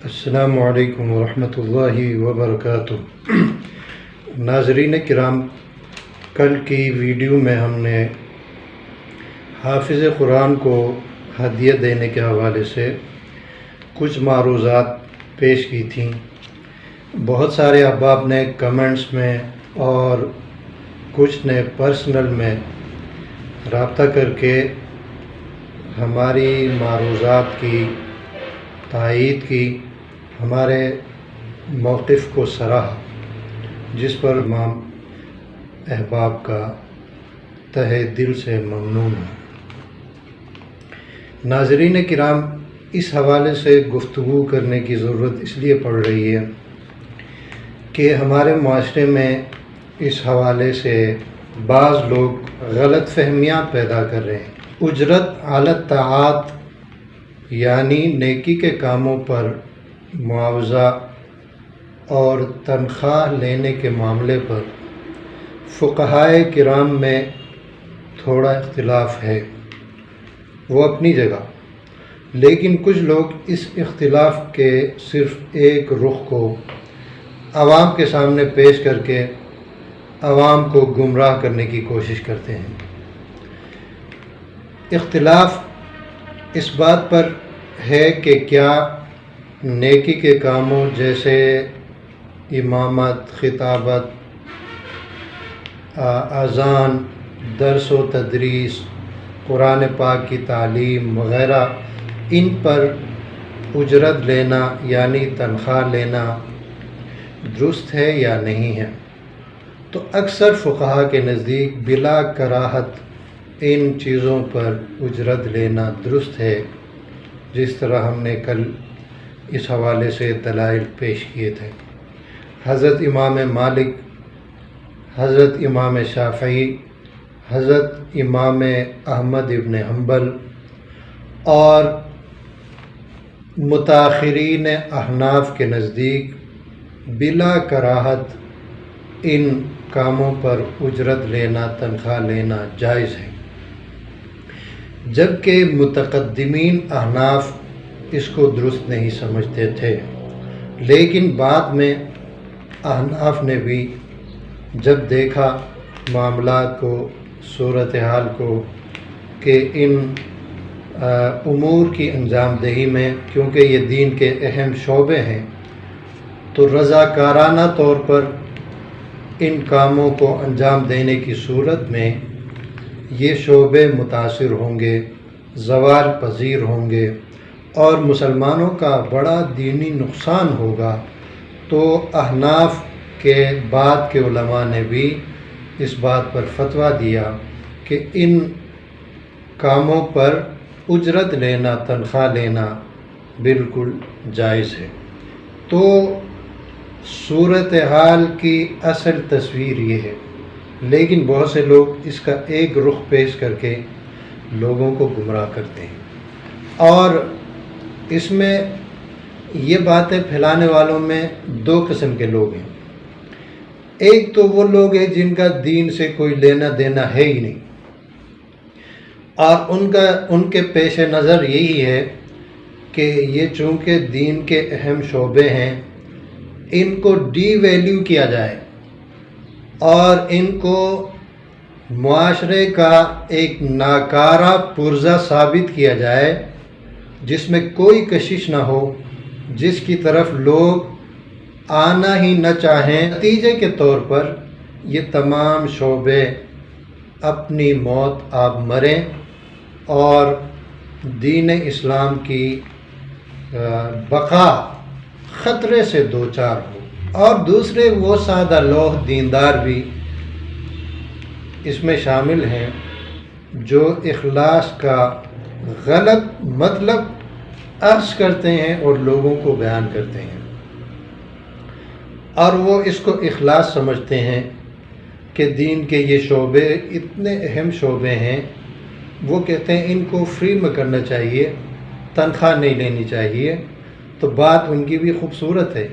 السلام علیکم ورحمۃ اللہ وبرکاتہ۔ ناظرین کرام، کل کی ویڈیو میں ہم نے حافظ قرآن کو ہدیہ دینے کے حوالے سے کچھ معروضات پیش کی تھیں۔ بہت سارے احباب نے کمنٹس میں اور کچھ نے پرسنل میں رابطہ کر کے ہماری معروضات کی تائید کی، ہمارے موقف کو سراہا، جس پر تمام احباب کا تہہ دل سے ممنون ہوں۔ ناظرین کرام، اس حوالے سے گفتگو کرنے کی ضرورت اس لیے پڑ رہی ہے کہ ہمارے معاشرے میں اس حوالے سے بعض لوگ غلط فہمیاں پیدا کر رہے ہیں۔ اجرت علی الطاعات یعنی نیکی کے کاموں پر معاوضہ اور تنخواہ لینے کے معاملے پر فقہائے کرام میں تھوڑا اختلاف ہے، وہ اپنی جگہ، لیکن کچھ لوگ اس اختلاف کے صرف ایک رخ کو عوام کے سامنے پیش کر کے عوام کو گمراہ کرنے کی کوشش کرتے ہیں۔ اختلاف اس بات پر ہے کہ کیا نیکی کے کاموں جیسے امامت، خطابت، اذان، درس و تدریس، قرآن پاک کی تعلیم وغیرہ، ان پر اجرت لینا یعنی تنخواہ لینا درست ہے یا نہیں ہے؟ تو اکثر فقہا کے نزدیک بلا کراہت ان چیزوں پر اجرت لینا درست ہے، جس طرح ہم نے کل اس حوالے سے دلائل پیش کیے تھے۔ حضرت امام مالک، حضرت امام شافعی، حضرت امام احمد ابن حنبل اور متاخرین احناف کے نزدیک بلا کراہت ان کاموں پر اجرت لینا، تنخواہ لینا جائز ہے، جبکہ متقدمین احناف اس کو درست نہیں سمجھتے تھے۔ لیکن بعد میں احناف نے بھی جب دیکھا معاملات کو، صورتحال کو، کہ ان امور کی انجام دہی میں، کیونکہ یہ دین کے اہم شعبے ہیں، تو رضاکارانہ طور پر ان کاموں کو انجام دینے کی صورت میں یہ شعبے متاثر ہوں گے، زوال پذیر ہوں گے اور مسلمانوں کا بڑا دینی نقصان ہوگا، تو احناف کے بعد کے علماء نے بھی اس بات پر فتویٰ دیا کہ ان کاموں پر اجرت لینا، تنخواہ لینا بالکل جائز ہے۔ تو صورتحال کی اصل تصویر یہ ہے، لیکن بہت سے لوگ اس کا ایک رخ پیش کر کے لوگوں کو گمراہ کرتے ہیں، اور اس میں یہ باتیں پھیلانے والوں میں دو قسم کے لوگ ہیں۔ ایک تو وہ لوگ ہیں جن کا دین سے کوئی لینا دینا ہے ہی نہیں، اور ان کے پیش نظر یہی ہے کہ یہ چونکہ دین کے اہم شعبے ہیں، ان کو ڈی ویلیو کیا جائے اور ان کو معاشرے کا ایک ناکارہ پرزہ ثابت کیا جائے، جس میں کوئی کشش نہ ہو، جس کی طرف لوگ آنا ہی نہ چاہیں۔ نتیجے کے طور پر یہ تمام شعبے اپنی موت آپ مریں اور دین اسلام کی بقا خطرے سے دوچار ہو۔ اور دوسرے وہ سادہ لوح دیندار بھی اس میں شامل ہیں جو اخلاص کا غلط مطلب عرض کرتے ہیں اور لوگوں کو بیان کرتے ہیں، اور وہ اس کو اخلاص سمجھتے ہیں کہ دین کے یہ شعبے اتنے اہم شعبے ہیں، وہ کہتے ہیں ان کو فری میں کرنا چاہیے، تنخواہ نہیں لینی چاہیے۔ تو بات ان کی بھی خوبصورت ہے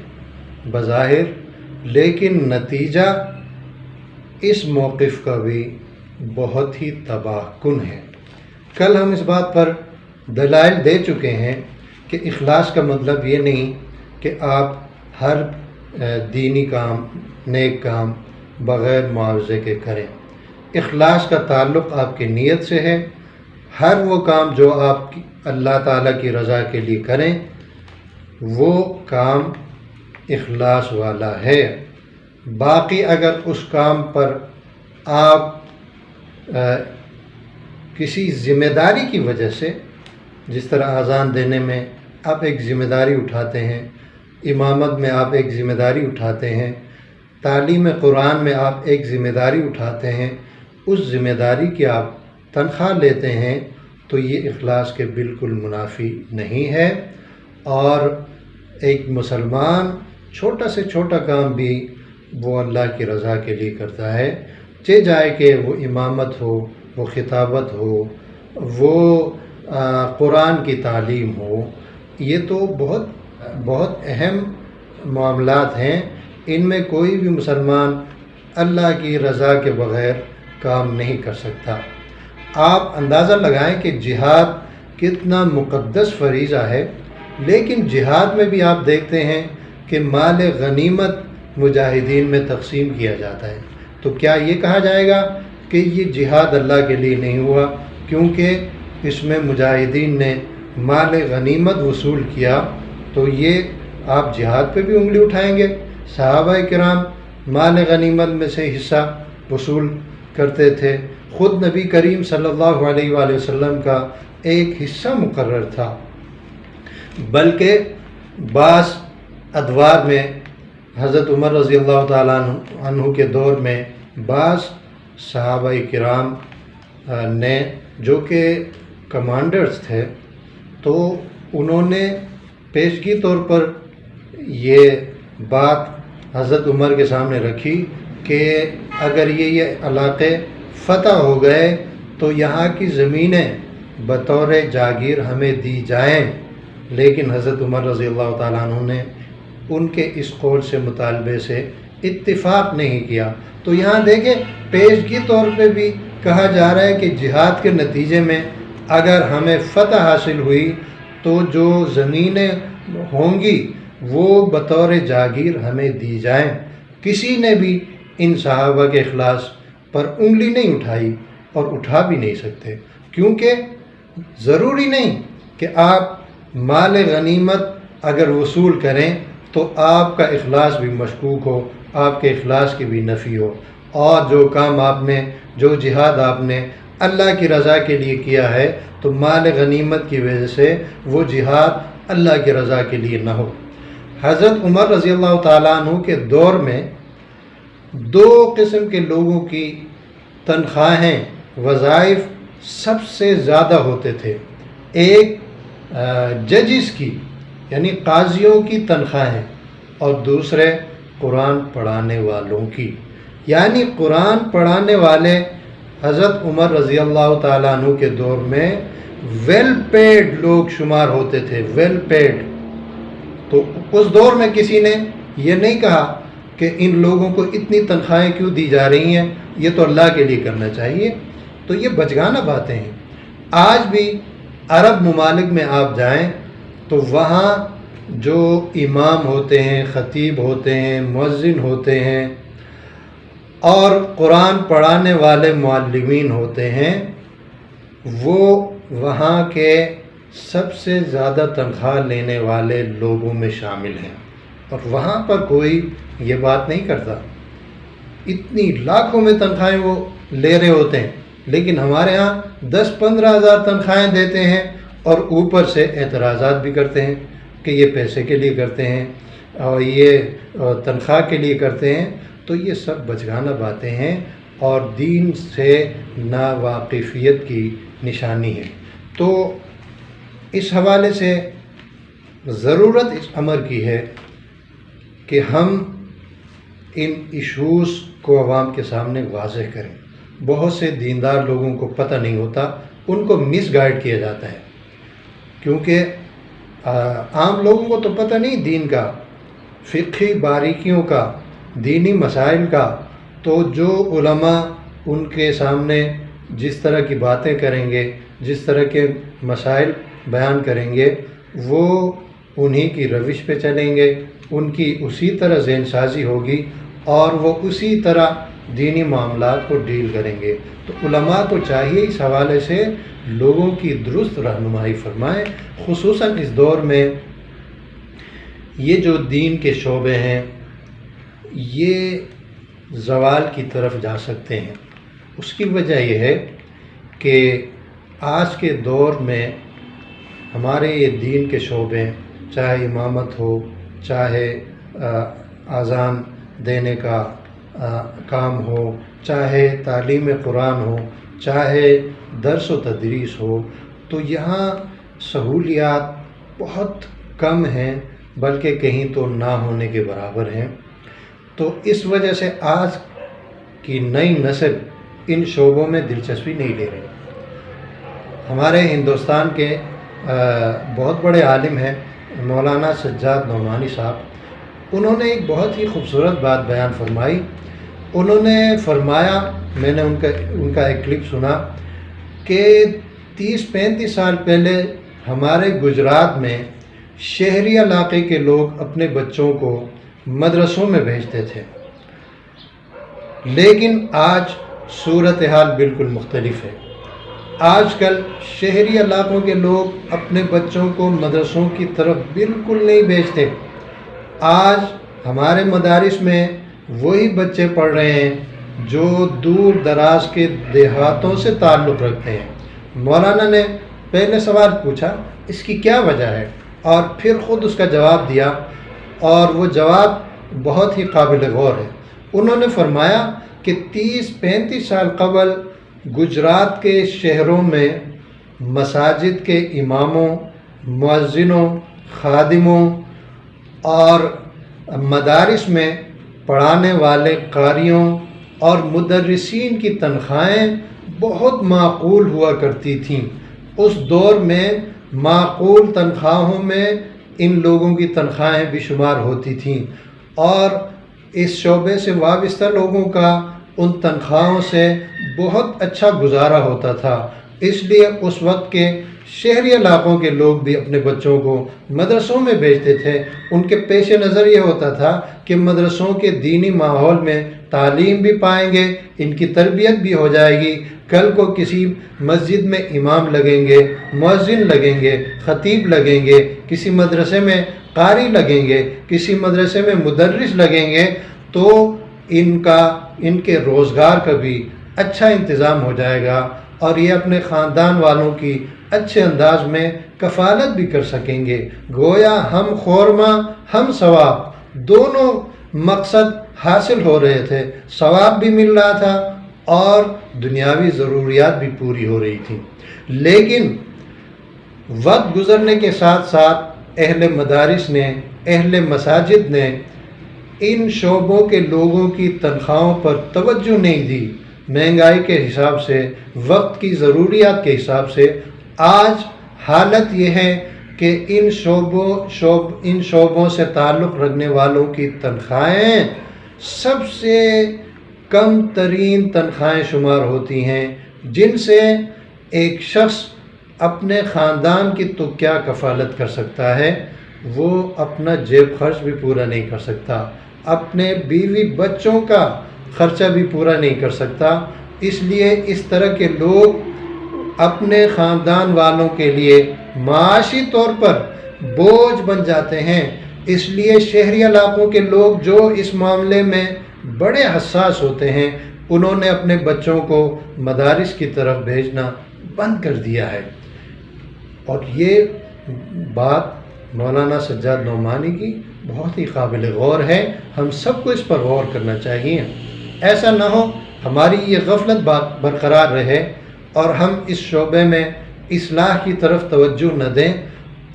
بظاہر، لیکن نتیجہ اس موقف کا بھی بہت ہی تباہ کن ہے۔ کل ہم اس بات پر دلائل دے چکے ہیں کہ اخلاص کا مطلب یہ نہیں کہ آپ ہر دینی کام، نیک کام بغیر معاوضے کے کریں۔ اخلاص کا تعلق آپ کی نیت سے ہے۔ ہر وہ کام جو آپ اللہ تعالیٰ کی رضا کے لیے کریں وہ کام اخلاص والا ہے۔ باقی اگر اس کام پر آپ کسی ذمہ داری کی وجہ سے، جس طرح اذان دینے میں آپ ایک ذمہ داری اٹھاتے ہیں، امامت میں آپ ایک ذمہ داری اٹھاتے ہیں، تعلیم قرآن میں آپ ایک ذمہ داری اٹھاتے ہیں، اس ذمہ داری کی آپ تنخواہ لیتے ہیں، تو یہ اخلاص کے بالکل منافی نہیں ہے۔ اور ایک مسلمان چھوٹا سے چھوٹا کام بھی وہ اللہ کی رضا کے لیے کرتا ہے، چاہے جائے کہ وہ امامت ہو، وہ خطابت ہو، وہ قرآن کی تعلیم ہو۔ یہ تو بہت اہم معاملات ہیں، ان میں کوئی بھی مسلمان اللہ کی رضا کے بغیر کام نہیں کر سکتا۔ آپ اندازہ لگائیں کہ جہاد کتنا مقدس فریضہ ہے، لیکن جہاد میں بھی آپ دیکھتے ہیں کہ مال غنیمت مجاہدین میں تقسیم کیا جاتا ہے۔ تو کیا یہ کہا جائے گا کہ یہ جہاد اللہ کے لیے نہیں ہوا کیونکہ اس میں مجاہدین نے مال غنیمت وصول کیا؟ تو یہ آپ جہاد پہ بھی انگلی اٹھائیں گے؟ صحابہ کرام مال غنیمت میں سے حصہ وصول کرتے تھے، خود نبی کریم صلی اللہ علیہ وآلہ وسلم کا ایک حصہ مقرر تھا، بلکہ بعض ادوار میں حضرت عمر رضی اللہ تعالیٰ عنہ کے دور میں بعض صحابہ کرام نے جو کہ کمانڈرز تھے، تو انہوں نے پیشگی طور پر یہ بات حضرت عمر کے سامنے رکھی کہ اگر یہ علاقے فتح ہو گئے تو یہاں کی زمینیں بطور جاگیر ہمیں دی جائیں، لیکن حضرت عمر رضی اللہ تعالیٰ عنہ نے ان کے اس قول سے مطالبے سے اتفاق نہیں کیا۔ تو یہاں دیکھیں پیشگی طور پہ بھی کہا جا رہا ہے کہ جہاد کے نتیجے میں اگر ہمیں فتح حاصل ہوئی تو جو زمینیں ہوں گی وہ بطور جاگیر ہمیں دی جائیں۔ کسی نے بھی ان صحابہ کے اخلاص پر انگلی نہیں اٹھائی اور اٹھا بھی نہیں سکتے، کیونکہ ضروری نہیں کہ آپ مال غنیمت اگر وصول کریں تو آپ کا اخلاص بھی مشکوک ہو، آپ کے اخلاص کی بھی نفی ہو، اور جو کام آپ نے، جو جہاد آپ نے اللہ کی رضا کے لیے کیا ہے تو مال غنیمت کی وجہ سے وہ جہاد اللہ کی رضا کے لیے نہ ہو۔ حضرت عمر رضی اللہ تعالیٰ عنہ کے دور میں دو قسم کے لوگوں کی تنخواہیں، وظائف سب سے زیادہ ہوتے تھے۔ ایک ججز کی یعنی قاضیوں کی تنخواہیں، اور دوسرے قرآن پڑھانے والوں کی۔ یعنی قرآن پڑھانے والے حضرت عمر رضی اللہ تعالیٰ عنہ کے دور میں ویل پیڈ لوگ شمار ہوتے تھے، ویل پیڈ۔ تو اس دور میں کسی نے یہ نہیں کہا کہ ان لوگوں کو اتنی تنخواہیں کیوں دی جا رہی ہیں، یہ تو اللہ کے لیے کرنا چاہیے۔ تو یہ بچگانہ باتیں ہیں۔ آج بھی عرب ممالک میں آپ جائیں تو وہاں جو امام ہوتے ہیں، خطیب ہوتے ہیں، مؤذن ہوتے ہیں اور قرآن پڑھانے والے معلمین ہوتے ہیں، وہ وہاں کے سب سے زیادہ تنخواہ لینے والے لوگوں میں شامل ہیں، اور وہاں پر کوئی یہ بات نہیں کرتا۔ اتنی لاکھوں میں تنخواہیں وہ لے رہے ہوتے ہیں، لیکن ہمارے ہاں 10-15 ہزار تنخواہیں دیتے ہیں اور اوپر سے اعتراضات بھی کرتے ہیں کہ یہ پیسے کے لیے کرتے ہیں اور یہ تنخواہ کے لیے کرتے ہیں۔ تو یہ سب بچگانہ باتیں ہیں اور دین سے ناواقفیت کی نشانی ہے۔ تو اس حوالے سے ضرورت اس امر کی ہے کہ ہم ان ایشوز کو عوام کے سامنے واضح کریں۔ بہت سے دیندار لوگوں کو پتہ نہیں ہوتا، ان کو مس گائیڈ کیا جاتا ہے، کیونکہ عام لوگوں کو تو پتہ نہیں دین کا، فقہی باریکیوں کا، دینی مسائل کا۔ تو جو علماء ان کے سامنے جس طرح کی باتیں کریں گے، جس طرح کے مسائل بیان کریں گے، وہ انہی کی روش پہ چلیں گے، ان کی اسی طرح ذہن سازی ہوگی اور وہ اسی طرح دینی معاملات کو ڈیل کریں گے۔ تو علماء کو چاہیے اس حوالے سے لوگوں کی درست رہنمائی فرمائیں، خصوصاً اس دور میں یہ جو دین کے شعبے ہیں یہ زوال کی طرف جا سکتے ہیں۔ اس کی وجہ یہ ہے کہ آج کے دور میں ہمارے یہ دین کے شعبے، چاہے امامت ہو، چاہے اذان دینے کا کام ہو، چاہے تعلیم قرآن ہو، چاہے درس و تدریس ہو، تو یہاں سہولیات بہت کم ہیں، بلکہ کہیں تو نہ ہونے کے برابر ہیں۔ تو اس وجہ سے آج کی نئی نسل ان شعبوں میں دلچسپی نہیں لے رہی۔ ہمارے ہندوستان کے بہت بڑے عالم ہیں مولانا سجاد نعمانی صاحب، انہوں نے ایک بہت ہی خوبصورت بات بیان فرمائی۔ انہوں نے فرمایا، میں نے ان کا ایک کلپ سنا کہ 30-35 سال پہلے ہمارے گجرات میں شہری علاقے کے لوگ اپنے بچوں کو مدرسوں میں بھیجتے تھے، لیکن آج صورتحال بالکل مختلف ہے۔ آج کل شہری علاقوں کے لوگ اپنے بچوں کو مدرسوں کی طرف بالکل نہیں بھیجتے۔ آج ہمارے مدارس میں وہی بچے پڑھ رہے ہیں جو دور دراز کے دیہاتوں سے تعلق رکھتے ہیں۔ مولانا نے پہلے سوال پوچھا اس کی کیا وجہ ہے، اور پھر خود اس کا جواب دیا، اور وہ جواب بہت ہی قابل غور ہے۔ انہوں نے فرمایا کہ 30-35 سال قبل گجرات کے شہروں میں مساجد کے اماموں، مؤذنوں، خادموں اور مدارس میں پڑھانے والے قاریوں اور مدرسین کی تنخواہیں بہت معقول ہوا کرتی تھیں۔ اس دور میں معقول تنخواہوں میں ان لوگوں کی تنخواہیں بھی شمار ہوتی تھیں، اور اس شعبے سے وابستہ لوگوں کا ان تنخواہوں سے بہت اچھا گزارا ہوتا تھا۔ اس لیے اس وقت کے شہری علاقوں کے لوگ بھی اپنے بچوں کو مدرسوں میں بھیجتے تھے۔ ان کے پیش نظر یہ ہوتا تھا کہ مدرسوں کے دینی ماحول میں تعلیم بھی پائیں گے، ان کی تربیت بھی ہو جائے گی، کل کو کسی مسجد میں امام لگیں گے، مؤذن لگیں گے، خطیب لگیں گے، کسی مدرسے میں قاری لگیں گے، کسی مدرسے میں مدرس لگیں گے، تو ان کے روزگار کا بھی اچھا انتظام ہو جائے گا، اور یہ اپنے خاندان والوں کی اچھے انداز میں کفالت بھی کر سکیں گے۔ گویا ہم خورما ہم ثواب دونوں مقصد حاصل ہو رہے تھے، ثواب بھی مل رہا تھا اور دنیاوی ضروریات بھی پوری ہو رہی تھی۔ لیکن وقت گزرنے کے ساتھ ساتھ اہل مدارس نے، اہل مساجد نے ان شعبوں کے لوگوں کی تنخواہوں پر توجہ نہیں دی۔ مہنگائی کے حساب سے، وقت کی ضروریات کے حساب سے آج حالت یہ ہے کہ ان شعبوں سے تعلق رکھنے والوں کی تنخواہیں سب سے کم ترین تنخواہیں شمار ہوتی ہیں، جن سے ایک شخص اپنے خاندان کی تو کیا کفالت کر سکتا ہے، وہ اپنا جیب خرچ بھی پورا نہیں کر سکتا، اپنے بیوی بچوں کا خرچہ بھی پورا نہیں کر سکتا۔ اس لیے اس طرح کے لوگ اپنے خاندان والوں کے لیے معاشی طور پر بوجھ بن جاتے ہیں۔ اس لیے شہری علاقوں کے لوگ جو اس معاملے میں بڑے حساس ہوتے ہیں، انہوں نے اپنے بچوں کو مدارس کی طرف بھیجنا بند کر دیا ہے۔ اور یہ بات مولانا سجاد نعمانی کی بہت ہی قابل غور ہے، ہم سب کو اس پر غور کرنا چاہیے۔ ایسا نہ ہو ہماری یہ غفلت برقرار رہے اور ہم اس شعبے میں اصلاح کی طرف توجہ نہ دیں،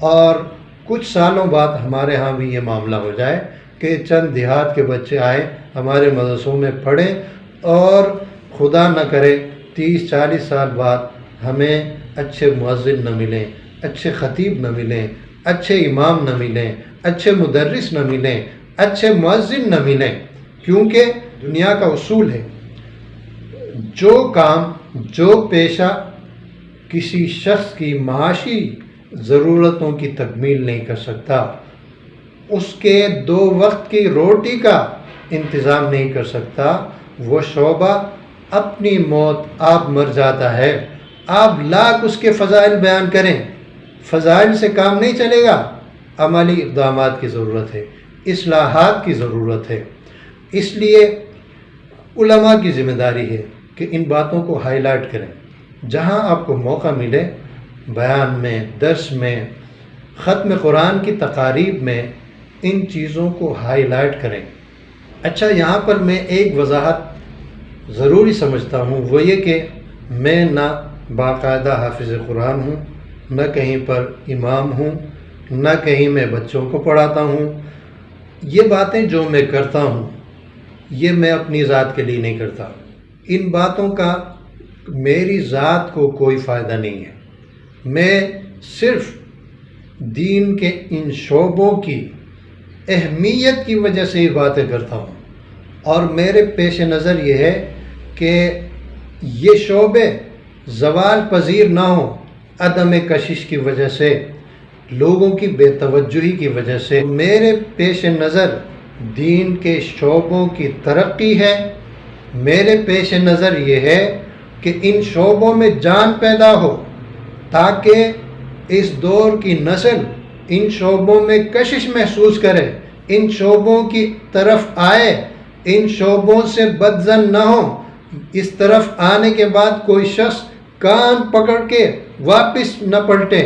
اور کچھ سالوں بعد ہمارے ہاں بھی یہ معاملہ ہو جائے کہ چند دیہات کے بچے آئے ہمارے مدرسوں میں پڑھیں، اور خدا نہ کرے 30-40 سال بعد ہمیں اچھے مؤذن نہ ملیں، اچھے خطیب نہ ملیں، اچھے امام نہ ملیں، اچھے مدرس نہ ملیں، اچھے مؤذن نہ ملیں۔ کیونکہ دنیا کا اصول ہے، جو کام، جو پیشہ کسی شخص کی معاشی ضرورتوں کی تکمیل نہیں کر سکتا، اس کے 2 وقت کی روٹی کا انتظام نہیں کر سکتا، وہ شعبہ اپنی موت آپ مر جاتا ہے۔ آپ لاکھ اس کے فضائل بیان کریں، فضائل سے کام نہیں چلے گا، عملی اقدامات کی ضرورت ہے، اصلاحات کی ضرورت ہے۔ اس لیے علماء کی ذمہ داری ہے کہ ان باتوں کو ہائی لائٹ کریں، جہاں آپ کو موقع ملے بیان میں، درس میں، ختم قرآن کی تقاریب میں ان چیزوں کو ہائی لائٹ کریں۔ اچھا، یہاں پر میں ایک وضاحت ضروری سمجھتا ہوں، وہ یہ کہ میں نہ باقاعدہ حافظ قرآن ہوں، نہ کہیں پر امام ہوں، نہ کہیں میں بچوں کو پڑھاتا ہوں۔ یہ باتیں جو میں کرتا ہوں یہ میں اپنی ذات کے لیے نہیں کرتا، ان باتوں کا میری ذات کو کوئی فائدہ نہیں ہے۔ میں صرف دین کے ان شعبوں کی اہمیت کی وجہ سے یہ باتیں کرتا ہوں، اور میرے پیش نظر یہ ہے کہ یہ شعبے زوال پذیر نہ ہوں، عدم کشش کی وجہ سے، لوگوں کی بے توجہی کی وجہ سے۔ میرے پیش نظر دین کے شعبوں کی ترقی ہے، میرے پیش نظر یہ ہے کہ ان شعبوں میں جان پیدا ہو، تاکہ اس دور کی نسل ان شعبوں میں کشش محسوس کرے، ان شعبوں کی طرف آئے، ان شعبوں سے بدظن نہ ہو۔ اس طرف آنے کے بعد کوئی شخص کان پکڑ کے واپس نہ پلٹے،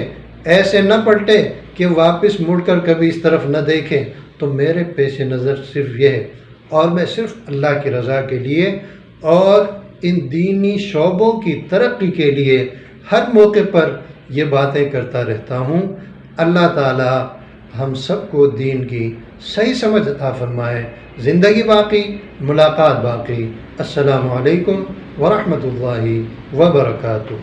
ایسے نہ پلٹے کہ واپس مڑ کر کبھی اس طرف نہ دیکھے۔ تو میرے پیش نظر صرف یہ ہے، اور میں صرف اللہ کی رضا کے لیے اور ان دینی شعبوں کی ترقی کے لیے ہر موقع پر یہ باتیں کرتا رہتا ہوں۔ اللہ تعالی ہم سب کو دین کی صحیح سمجھ عطا فرمائے۔ زندگی باقی، ملاقات باقی۔ السلام علیکم ورحمۃ اللہ وبرکاتہ۔